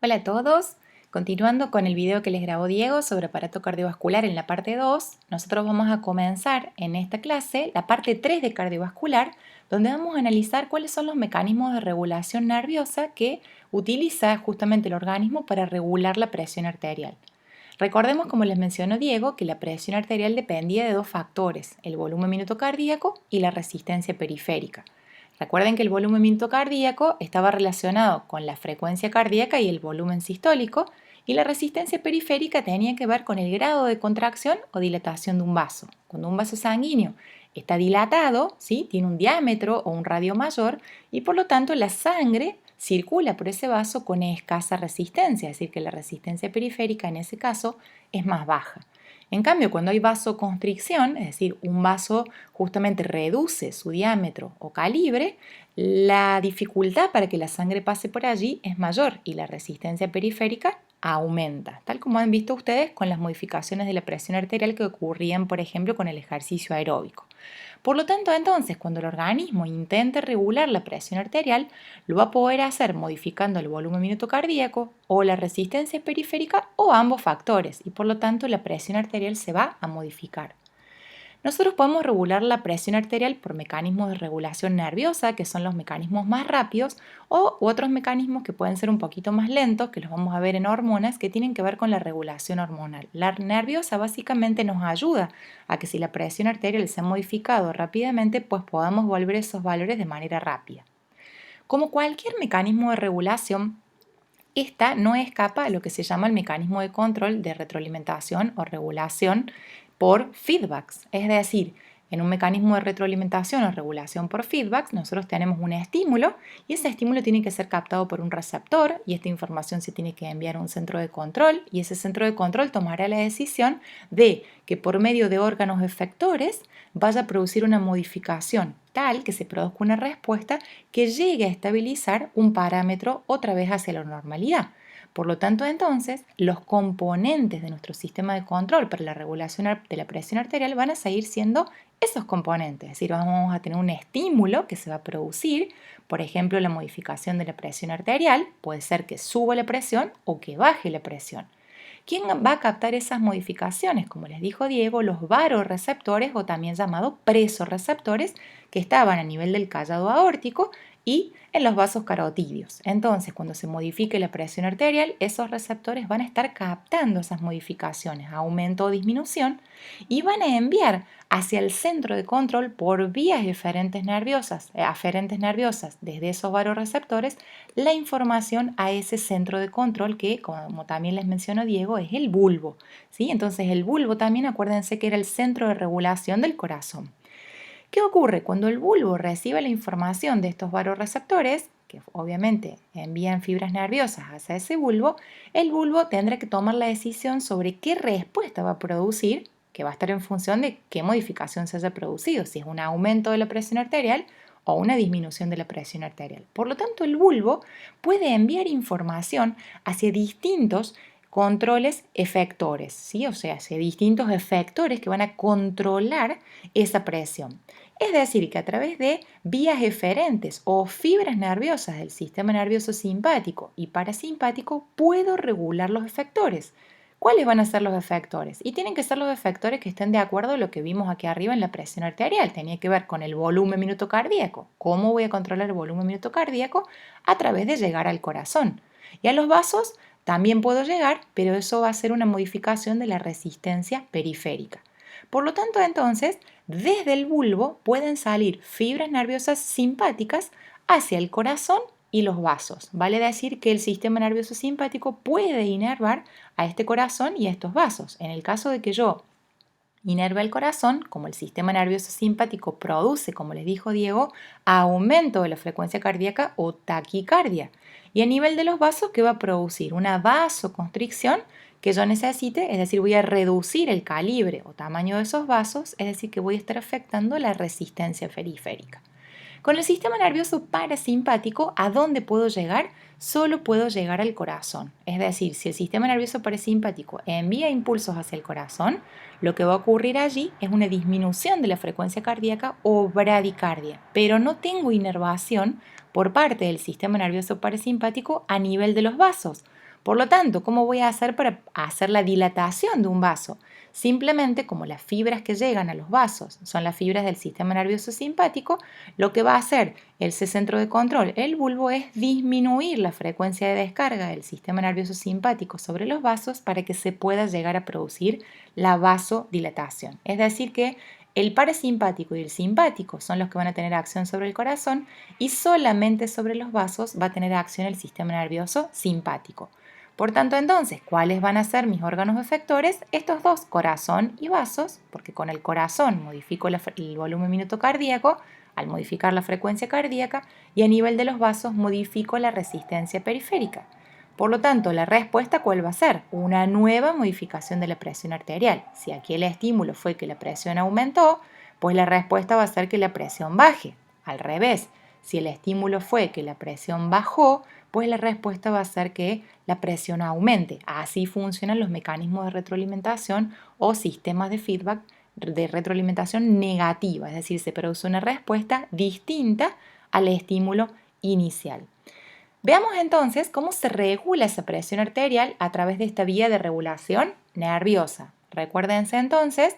Hola a todos, continuando con el video que les grabó Diego sobre aparato cardiovascular en la parte 2, nosotros vamos a comenzar en esta clase la parte 3 de cardiovascular, donde vamos a analizar cuáles son los mecanismos de regulación nerviosa que utiliza justamente el organismo para regular la presión arterial. Recordemos, como les mencionó Diego, que la presión arterial dependía de dos factores, el volumen minuto cardíaco y la resistencia periférica. Recuerden que el volumen minuto cardíaco estaba relacionado con la frecuencia cardíaca y el volumen sistólico, y la resistencia periférica tenía que ver con el grado de contracción o dilatación de un vaso. Cuando un vaso sanguíneo está dilatado, ¿sí? Tiene un diámetro o un radio mayor y por lo tanto la sangre circula por ese vaso con escasa resistencia, es decir, que la resistencia periférica en ese caso es más baja. En cambio, cuando hay vasoconstricción, es decir, un vaso justamente reduce su diámetro o calibre, la dificultad para que la sangre pase por allí es mayor y la resistencia periférica aumenta, tal como han visto ustedes con las modificaciones de la presión arterial que ocurrían, por ejemplo, con el ejercicio aeróbico. Por lo tanto, entonces, cuando el organismo intente regular la presión arterial, lo va a poder hacer modificando el volumen minuto cardíaco o la resistencia periférica o ambos factores y por lo tanto la presión arterial se va a modificar. Nosotros podemos regular la presión arterial por mecanismos de regulación nerviosa, que son los mecanismos más rápidos, o otros mecanismos que pueden ser un poquito más lentos, que los vamos a ver en hormonas, que tienen que ver con la regulación hormonal. La nerviosa básicamente nos ayuda a que si la presión arterial se ha modificado rápidamente, pues podamos volver esos valores de manera rápida. Como cualquier mecanismo de regulación, esta no escapa a lo que se llama el mecanismo de control de retroalimentación o regulación por feedbacks. Es decir, en un mecanismo de retroalimentación o regulación por feedbacks, nosotros tenemos un estímulo y ese estímulo tiene que ser captado por un receptor y esta información se tiene que enviar a un centro de control y ese centro de control tomará la decisión de que por medio de órganos efectores vaya a producir una modificación tal que se produzca una respuesta que llegue a estabilizar un parámetro otra vez hacia la normalidad. Por lo tanto, entonces, los componentes de nuestro sistema de control para la regulación de la presión arterial van a seguir siendo esos componentes. Es decir, vamos a tener un estímulo que se va a producir, por ejemplo, la modificación de la presión arterial, puede ser que suba la presión o que baje la presión. ¿Quién va a captar esas modificaciones? Como les dijo Diego, los varoreceptores o también llamados presorreceptores que estaban a nivel del callado aórtico y en los vasos carotídeos. Entonces, cuando se modifique la presión arterial, esos receptores van a estar captando esas modificaciones, aumento o disminución, y van a enviar hacia el centro de control por vías aferentes nerviosas desde esos varoreceptores la información a ese centro de control que, como también les mencionó Diego, es el bulbo, ¿sí? Entonces el bulbo también, acuérdense que era el centro de regulación del corazón. ¿Qué ocurre? Cuando el bulbo recibe la información de estos varoreceptores, que obviamente envían fibras nerviosas hacia ese bulbo, el bulbo tendrá que tomar la decisión sobre qué respuesta va a producir, que va a estar en función de qué modificación se haya producido, si es un aumento de la presión arterial o una disminución de la presión arterial. Por lo tanto, el bulbo puede enviar información hacia distintos controles efectores, ¿sí? O sea, hacia distintos efectores que van a controlar esa presión. Es decir, que a través de vías eferentes o fibras nerviosas del sistema nervioso simpático y parasimpático puedo regular los efectores. ¿Cuáles van a ser los efectores? Y tienen que ser los efectores que estén de acuerdo a lo que vimos aquí arriba en la presión arterial. Tenía que ver con el volumen minuto cardíaco. ¿Cómo voy a controlar el volumen minuto cardíaco? A través de llegar al corazón. Y a los vasos también puedo llegar, pero eso va a ser una modificación de la resistencia periférica. Por lo tanto, entonces, desde el bulbo pueden salir fibras nerviosas simpáticas hacia el corazón y los vasos. Vale decir que el sistema nervioso simpático puede inervar a este corazón y a estos vasos. En el caso de que yo inerve el corazón, como el sistema nervioso simpático produce, como les dijo Diego, aumento de la frecuencia cardíaca o taquicardia. Y a nivel de los vasos, ¿qué va a producir? Una vasoconstricción que yo necesite, es decir, voy a reducir el calibre o tamaño de esos vasos, es decir, que voy a estar afectando la resistencia periférica. Con el sistema nervioso parasimpático, ¿a dónde puedo llegar? Solo puedo llegar al corazón. Es decir, si el sistema nervioso parasimpático envía impulsos hacia el corazón, lo que va a ocurrir allí es una disminución de la frecuencia cardíaca o bradicardia, pero no tengo inervación por parte del sistema nervioso parasimpático a nivel de los vasos. Por lo tanto, ¿cómo voy a hacer para hacer la dilatación de un vaso? Simplemente, como las fibras que llegan a los vasos son las fibras del sistema nervioso simpático, lo que va a hacer ese centro de control, el bulbo, es disminuir la frecuencia de descarga del sistema nervioso simpático sobre los vasos para que se pueda llegar a producir la vasodilatación. Es decir, que el parasimpático y el simpático son los que van a tener acción sobre el corazón y solamente sobre los vasos va a tener acción el sistema nervioso simpático. Por tanto, entonces, ¿cuáles van a ser mis órganos efectores? Estos dos, corazón y vasos, porque con el corazón modifico el volumen minuto cardíaco al modificar la frecuencia cardíaca y a nivel de los vasos modifico la resistencia periférica. Por lo tanto, la respuesta, ¿cuál va a ser? Una nueva modificación de la presión arterial. Si aquí el estímulo fue que la presión aumentó, pues la respuesta va a ser que la presión baje. Al revés, si el estímulo fue que la presión bajó, pues la respuesta va a ser que la presión aumente. Así funcionan los mecanismos de retroalimentación o sistemas de feedback de retroalimentación negativa, es decir, se produce una respuesta distinta al estímulo inicial. Veamos entonces cómo se regula esa presión arterial a través de esta vía de regulación nerviosa. Recuérdense entonces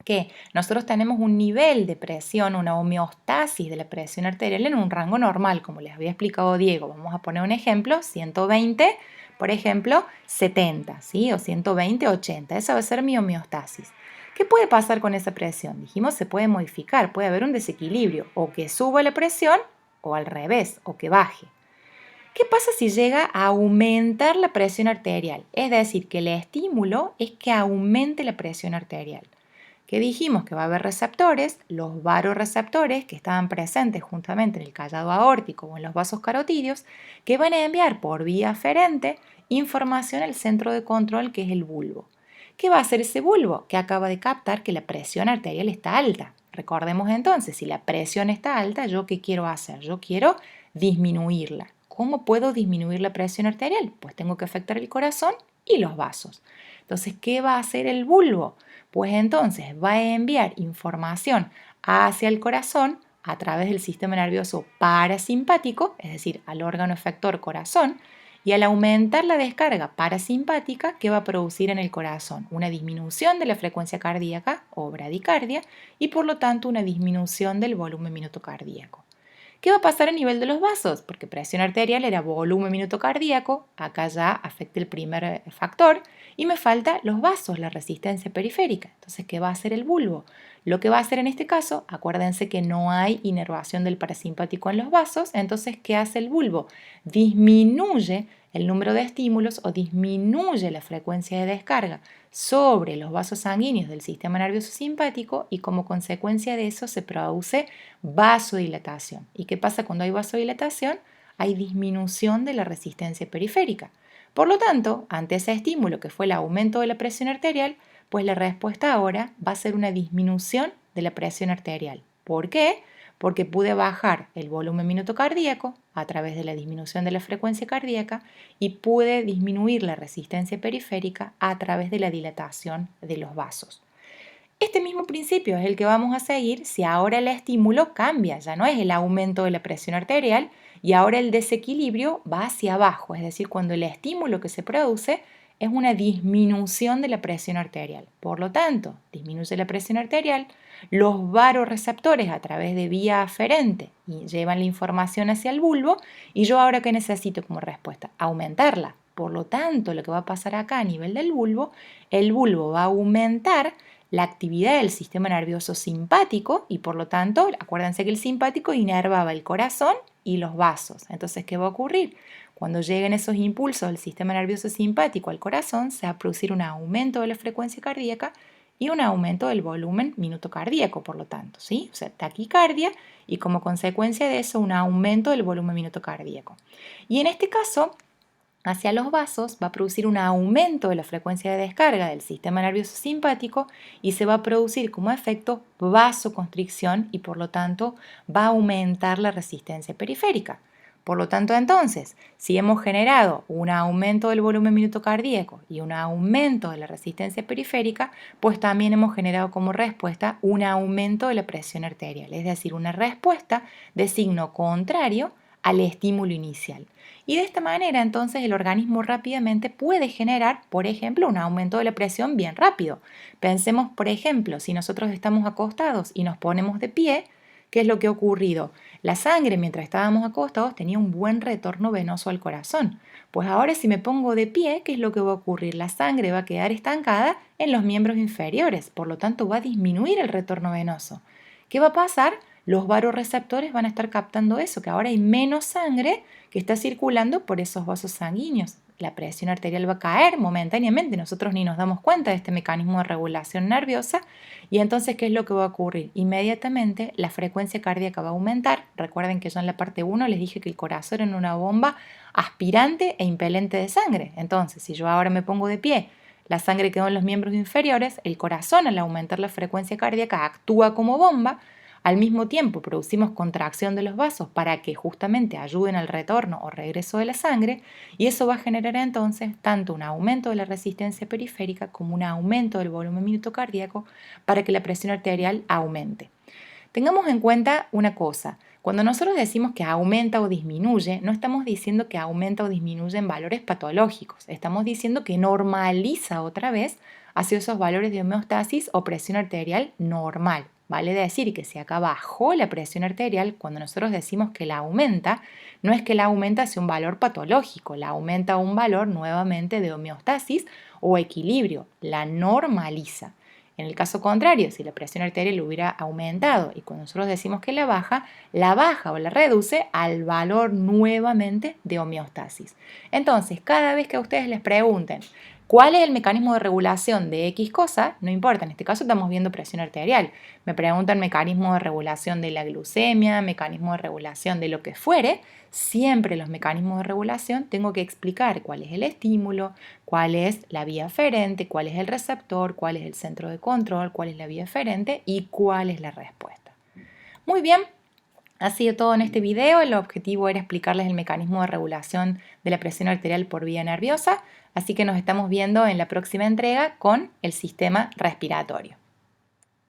que nosotros tenemos un nivel de presión, una homeostasis de la presión arterial en un rango normal, como les había explicado Diego. Vamos a poner un ejemplo, 120, por ejemplo, 70, ¿sí? O 120, 80. Esa va a ser mi homeostasis. ¿Qué puede pasar con esa presión? Dijimos, se puede modificar, puede haber un desequilibrio, o que suba la presión, o al revés, o que baje. ¿Qué pasa si llega a aumentar la presión arterial? Es decir, que el estímulo es que aumente la presión arterial. Que dijimos que va a haber receptores, los varoreceptores que estaban presentes juntamente en el callado aórtico o en los vasos carotídeos, que van a enviar por vía aferente información al centro de control que es el bulbo. ¿Qué va a hacer ese bulbo? Que acaba de captar que la presión arterial está alta. Recordemos entonces, si la presión está alta, ¿yo qué quiero hacer? Yo quiero disminuirla. ¿Cómo puedo disminuir la presión arterial? Pues tengo que afectar el corazón y los vasos. Entonces, ¿qué va a hacer el bulbo? Pues entonces va a enviar información hacia el corazón a través del sistema nervioso parasimpático, es decir, al órgano efector corazón, y al aumentar la descarga parasimpática, ¿qué va a producir en el corazón? Una disminución de la frecuencia cardíaca o bradicardia y por lo tanto una disminución del volumen minuto cardíaco. ¿Qué va a pasar a nivel de los vasos? Porque presión arterial era volumen minuto cardíaco, acá ya afecta el primer factor, y me falta los vasos, la resistencia periférica. Entonces, ¿qué va a hacer el bulbo? Lo que va a hacer en este caso, acuérdense que no hay inervación del parasimpático en los vasos, entonces, ¿qué hace el bulbo? Disminuye el número de estímulos o disminuye la frecuencia de descarga sobre los vasos sanguíneos del sistema nervioso simpático y como consecuencia de eso se produce vasodilatación. ¿Y qué pasa cuando hay vasodilatación? Hay disminución de la resistencia periférica. Por lo tanto, ante ese estímulo que fue el aumento de la presión arterial, pues la respuesta ahora va a ser una disminución de la presión arterial. ¿Por qué? Porque pude bajar el volumen minuto cardíaco a través de la disminución de la frecuencia cardíaca y pude disminuir la resistencia periférica a través de la dilatación de los vasos. Este mismo principio es el que vamos a seguir si ahora el estímulo cambia, ya no es el aumento de la presión arterial y ahora el desequilibrio va hacia abajo, es decir, cuando el estímulo que se produce es una disminución de la presión arterial. Por lo tanto, disminuye la presión arterial, los varoreceptores a través de vía aferente y llevan la información hacia el bulbo y yo ahora ¿qué necesito como respuesta? Aumentarla. Por lo tanto, lo que va a pasar acá a nivel del bulbo, el bulbo va a aumentar la actividad del sistema nervioso simpático y por lo tanto, acuérdense que el simpático inervaba el corazón y los vasos. Entonces, ¿qué va a ocurrir? Cuando lleguen esos impulsos del sistema nervioso simpático al corazón, se va a producir un aumento de la frecuencia cardíaca y un aumento del volumen minuto cardíaco, por lo tanto, ¿sí? O sea, taquicardia y como consecuencia de eso un aumento del volumen minuto cardíaco. Y en este caso, hacia los vasos va a producir un aumento de la frecuencia de descarga del sistema nervioso simpático y se va a producir como efecto vasoconstricción y por lo tanto va a aumentar la resistencia periférica. Por lo tanto, entonces, si hemos generado un aumento del volumen minuto cardíaco y un aumento de la resistencia periférica, pues también hemos generado como respuesta un aumento de la presión arterial, es decir, una respuesta de signo contrario al estímulo inicial. Y de esta manera entonces el organismo rápidamente puede generar, por ejemplo, un aumento de la presión bien rápido. Pensemos, por ejemplo, si nosotros estamos acostados y nos ponemos de pie, ¿qué es lo que ha ocurrido? La sangre mientras estábamos acostados tenía un buen retorno venoso al corazón. Pues ahora si me pongo de pie, ¿qué es lo que va a ocurrir? La sangre va a quedar estancada en los miembros inferiores, por lo tanto va a disminuir el retorno venoso. ¿Qué va a pasar? Los vasoreceptores van a estar captando eso, que ahora hay menos sangre que está circulando por esos vasos sanguíneos. La presión arterial va a caer momentáneamente, nosotros ni nos damos cuenta de este mecanismo de regulación nerviosa y entonces, ¿qué es lo que va a ocurrir? Inmediatamente la frecuencia cardíaca va a aumentar. Recuerden que yo en la parte 1 les dije que el corazón era una bomba aspirante e impelente de sangre. Entonces, si yo ahora me pongo de pie, la sangre quedó en los miembros inferiores, el corazón al aumentar la frecuencia cardíaca actúa como bomba. Al mismo tiempo producimos contracción de los vasos para que justamente ayuden al retorno o regreso de la sangre y eso va a generar entonces tanto un aumento de la resistencia periférica como un aumento del volumen minuto cardíaco para que la presión arterial aumente. Tengamos en cuenta una cosa, cuando nosotros decimos que aumenta o disminuye, no estamos diciendo que aumenta o disminuye en valores patológicos, estamos diciendo que normaliza otra vez hacia esos valores de homeostasis o presión arterial normal. Vale decir que si acá bajó la presión arterial, cuando nosotros decimos que la aumenta, no es que la aumenta hacia un valor patológico, la aumenta a un valor nuevamente de homeostasis o equilibrio, la normaliza. En el caso contrario, si la presión arterial hubiera aumentado y cuando nosotros decimos que la baja o la reduce al valor nuevamente de homeostasis. Entonces, cada vez que a ustedes les pregunten ¿cuál es el mecanismo de regulación de X cosa? No importa, en este caso estamos viendo presión arterial. Me preguntan mecanismo de regulación de la glucemia, mecanismo de regulación de lo que fuere. Siempre los mecanismos de regulación tengo que explicar cuál es el estímulo, cuál es la vía aferente, cuál es el receptor, cuál es el centro de control, cuál es la vía aferente y cuál es la respuesta. Muy bien. Ha sido todo en este video, el objetivo era explicarles el mecanismo de regulación de la presión arterial por vía nerviosa, así que nos estamos viendo en la próxima entrega con el sistema respiratorio.